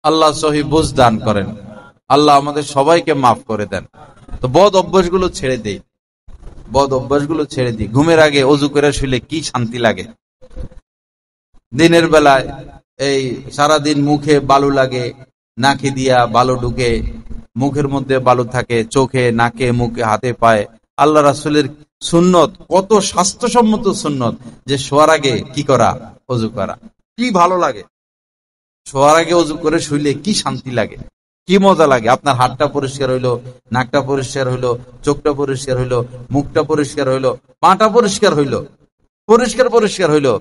আল্লাহ সহি বুঝ দান করেন। আল্লাহ আমাদের সবাইকে মাফ করে দেন। তো বদ অভ্যাসগুলো ছেড়ে দেই, বদ অভ্যাসগুলো ছেড়ে দিই। ঘুমের আগে অজু করে শুলে কি শান্তি লাগে। দিনের বেলায় এই সারাদিন মুখে বালু লাগে, নাকে দিয়া বালু ঢুকে, মুখের মধ্যে বালু থাকে, চোখে, নাকে, মুখে, হাতে, পায়ে। আল্লাহ রাসূলের সুন্নত, কত স্বাস্থ্যসম্মত সুন্নত যে শোয়ার আগে কি করা, অজু করা। কি ভালো লাগে শোয়ার আগে অজু করে শুইলে, কি শান্তি লাগে, কি মজা লাগে। আপনার হাতটা পরিষ্কার হইলো, নাকটা পরিষ্কার হইলো, চোখটা পরিষ্কার হইলো, মুখটা পরিষ্কার হইলো, পাটা পরিষ্কার হইলো, পরিষ্কার পরিষ্কার হইলো।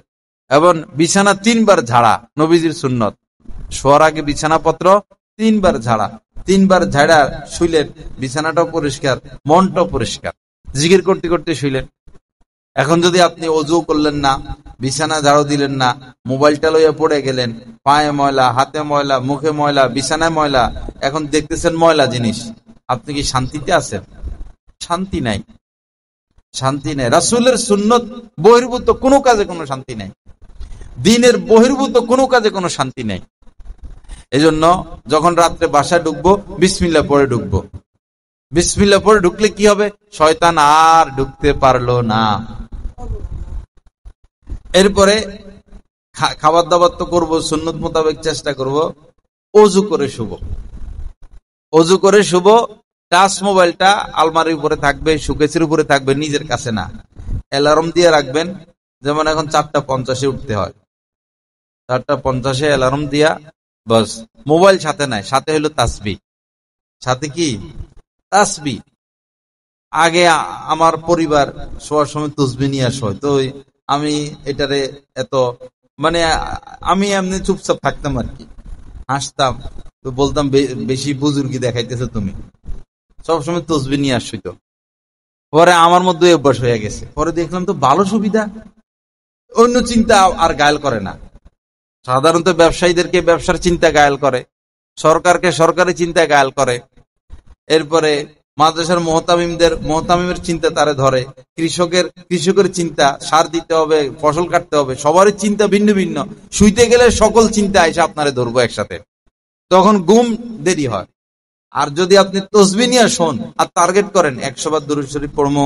এবং বিছানা 3 বার ঝাড়া, নবীজির সুন্নত। শোয়ার আগে বিছানাপত্র 3 বার ঝাড়া, 3 বার ঝাড়া শুইলেন, বিছানাটাও পরিষ্কার, মনটাও পরিষ্কার, জিকির করতে করতে শুইলেন। এখন যদি আপনি অজু করলেন না, বিছানা ঝাড়ু দিলেন না, মোবাইলটা লইয়া পড়ে গেলেন, পায়ে ময়লা, হাতে ময়লা, মুখে ময়লা, বিছানায় ময়লা, এখন দেখতেছেন ময়লা জিনিস, আপনি কি শান্তিতে আছেন? শান্তি নাই, শান্তি নাই। রাসূলের সুন্নত বহির্ভূত কোনো কাজে কোনো শান্তি নাই, দ্বীনের বহির্ভূত কোনো কাজে কোনো শান্তি নাই। এজন্য যখন রাত্রে বাসায় ঢুকবো, বিসমিল্লাহ পড়ে ঢুকবো। বিসমিল্লাহ পড়ে ঢুকলে কি হবে? শয়তান আর ঢুকতে পারলো না। এরপরে খাবার দাবার তো করবো, সুন্নত মোতাবেক চেষ্টা করব। অজু করে শুবো, অজু করে শুবো। টাচ মোবাইলটা আলমারির উপরে থাকবে, সুকেসের উপরে থাকবে, নিজের কাছে না। অ্যালার্ম দিয়ে রাখবেন, যেমন এখন 4:50 উঠতে হয়, 4:50 অ্যালার্ম দিয়া বাস। মোবাইল সাথে নাই, সাথে হলো তাসবিহ। সাথে কি? তাসবিহ। আগে আমার পরিবার শোয়ার সময় তসবিহ নিয়ে শোয়, তো আমি এটারে এত মানে আমি এমনি চুপচাপ থাকতাম আর কি, হাসতাম, তো বলতাম বেশি বুজুর্গি দেখাইতেছো তুমি, সবসময় তসবিহ নিয়ে আসছি। তো পরে আমার মধ্যে অভ্যাস হয়ে গেছে, পরে দেখলাম তো ভালো সুবিধা, অন্য চিন্তা আর গায়েল করে না। সাধারণত ব্যবসায়ীদেরকে ব্যবসার চিন্তা গায়েল করে, সরকারকে সরকারি চিন্তা গায়েল করে, এরপরে মাদ্রাসার মোহতামিমের চিন্তা তারে ধরে, কৃষকের চিন্তা, সার দিতে হবে, ফসল কাটতে হবে, সবারই চিন্তা ভিন্ন ভিন্ন। শুইতে গেলে সকল চিন্তা এসে আপনারে ধরবো একসাথে, তখন ঘুম দেরি হয়। আর যদি আপনি তসবিহ নিয়ে শোন আর টার্গেট করেন 100 বার দুরূদ শরীফ পড়বো,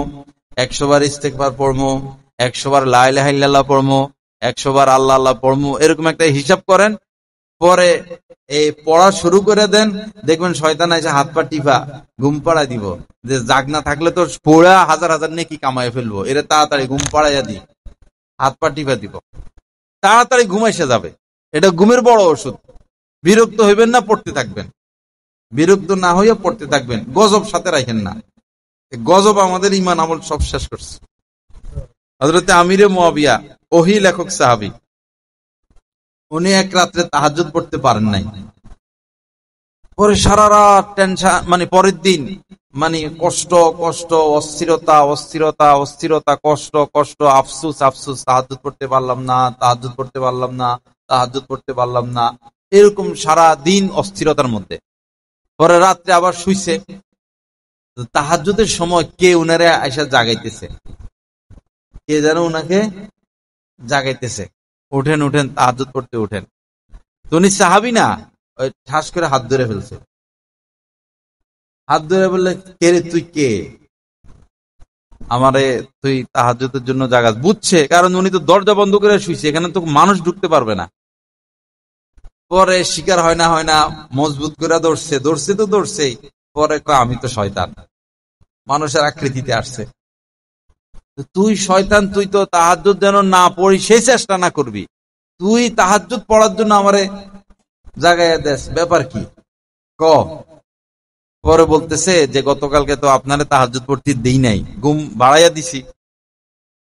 100 বার ইস্তেগফার পড়বো, 100 বার লা ইলাহা ইল্লাল্লাহ পড়বো, 100 বার আল্লাহ আল্লাহ পড়বো, এরকম একটা হিসাব করেন, পরে এই পড়া শুরু করে দেন, দেখবেন শয়তান এসে হাত পা টিপা ঘুম পাড়ায় দিব। যে জাগ না থাকলে তো পড়া হাজার হাজার নেকি কামাই ফেলবো, এরা তাড়াতাড়ি ঘুম পাড়াইয়া দি, হাত পা টিপা দিব, তাড়াতাড়ি ঘুম এসে যাবে। এটা ঘুমের বড় ওষুধ। বিরক্ত হইবেন না, পড়তে থাকবেন, বিরক্ত না হইয়া পড়তে থাকবেন, গজব সাথে রাখেন না। গজব আমাদের ইমান আমল সব শেষ করছে। হযরতে আমিরে মুয়াবিয়া, ওহী লেখক সাহাবী, উনি এক রাত্রে তাহাজ্জুদ পড়তে পারেন নাই। পরে সারা রাত টেনশন, মানে পরের দিন মানে কষ্ট কষ্ট, অস্থিরতা অস্থিরতা অস্থিরতা, কষ্ট কষ্ট, আফসুস আফসুস, তাহাজ্জুদ পড়তে পারলাম না, তাহাজ্জুদ পড়তে পারলাম না, তাহাজ্জুদ পড়তে পারলাম না, এরকম সারা দিন অস্থিরতার মধ্যে। পরে রাত্রে আবার শুইছে, তাহাজ্জুদের সময় কে উনারে আইসা জাগাইতেছে, কে যেন উনাকে জাগাইতেছে, উঠেন উঠেন, তাহাজ্জুদ পড়তে উঠেন। তো উনি সাহাবী না, ওই ঠাস করে হাত ধরে ফেলছে। হাত ধরে বললে, কে রে তুই, কে আমারে তুই তাহাজ্জুদের জন্য জাগাস? বুঝছে, কারণ উনি তো দরজা বন্ধ করে শুইছে, এখানে তো মানুষ ঢুকতে পারবে না। পরে শিকার হয় না মজবুত করে ধরছে, ধরছে তো ধরছেই। পরে আমি তো শয়তান, মানুষের আকৃতিতে আসছে। তুই শয়তান, তুই তো তাহাজ্জুদ যেন না পড়ি সেই চেষ্টা না করবি, তুই তাহাজ্জুদ পড়ার জন্য আমারে জাগাইয়া দেস, ব্যাপার কি ক? পরে বলতেছে যে গতকালকে তো আপনারে তাহাজ্জুদ পড়তে দেই নাই, ঘুম বাড়াইয়া দিছি,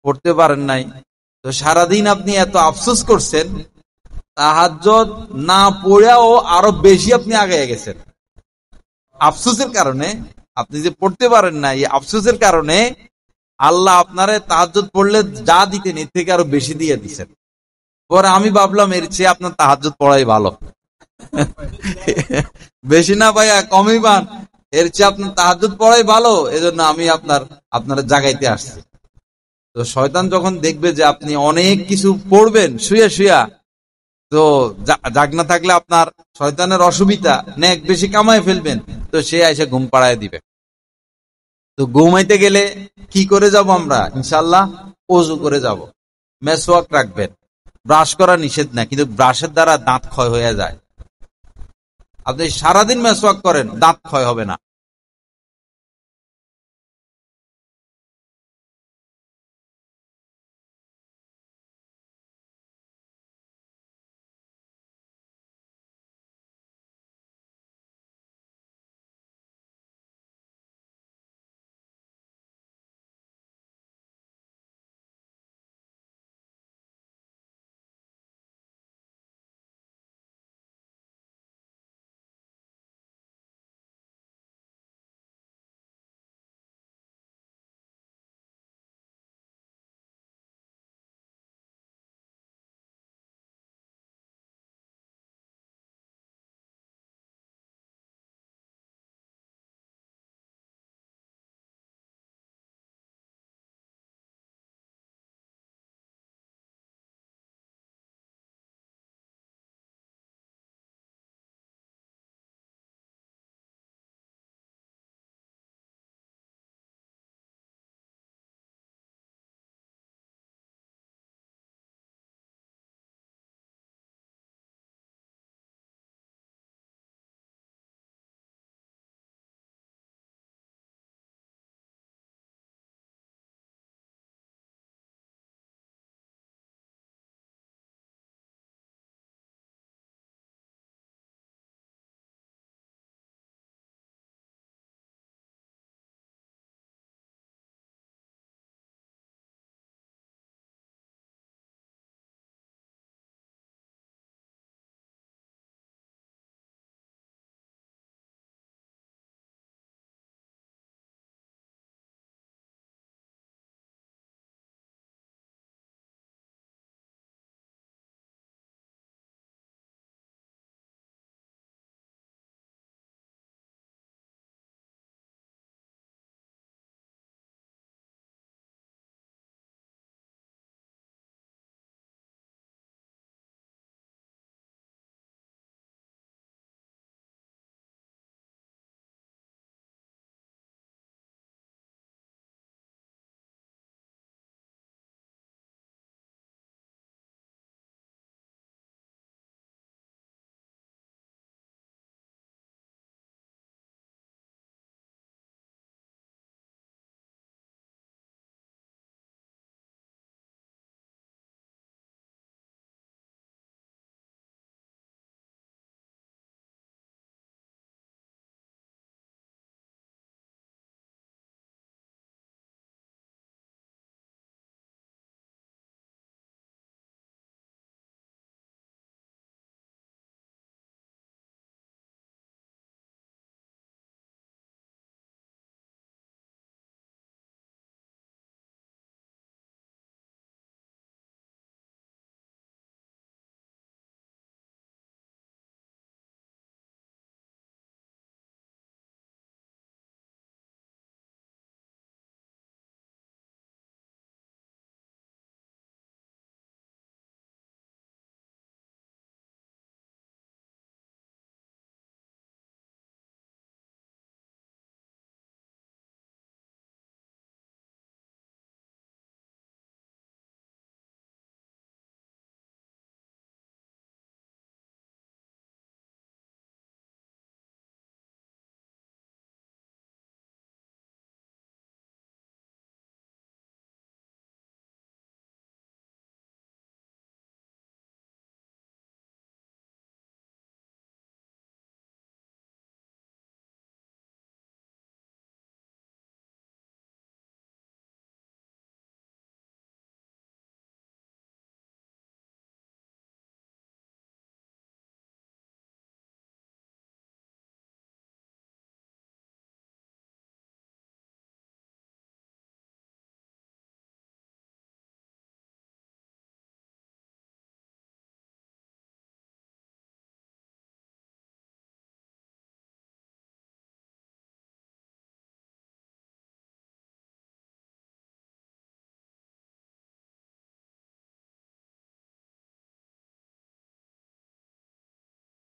পড়তে পারেন নাই, তো সারাদিন আপনি এত আফসোস করছেন, তাহাজ্জুদ না পড়েও আরো বেশি আপনি আগাইয়া গেছেন। আফসোসের কারণে, আপনি যে পড়তে পারেন না, এই আফসোসের কারণে আল্লাহ আপনারে তাহাজ্জুদ পড়লে যা দিতেন এর থেকে আরো বেশি দিয়ে দিচ্ছেন। পরে আমি ভাবলাম এর চেয়ে আপনার তাহাজ্জুদ পড়াই ভালো। বেশি না ভাইয়া, কমই পান, এর চেয়ে আপনার তাহাজ্জুদ পড়াই ভালো, এজন্য আমি আপনার জাগাইতে আসছি। তো শয়তান যখন দেখবে যে আপনি অনেক কিছু পড়বেন শুয়ে শুয়া, তো জাগ না থাকলে আপনার শয়তানের অসুবিধা, নেক বেশি কামায় ফেলবেন, তো সে এসে ঘুম পাড়ায় দিবে। তো ঘুমাইতে গেলে কি করে যাব আমরা? ইনশাআল্লাহ ওযু করে যাব। মেসওয়াক রাখবেন। ব্রাশ করা নিষেধ না, কিন্তু ব্রাশের দ্বারা দাঁত ক্ষয় হয়ে যায়। আপনি সারাদিন মেসওয়াক করেন, দাঁত ক্ষয় হবে না।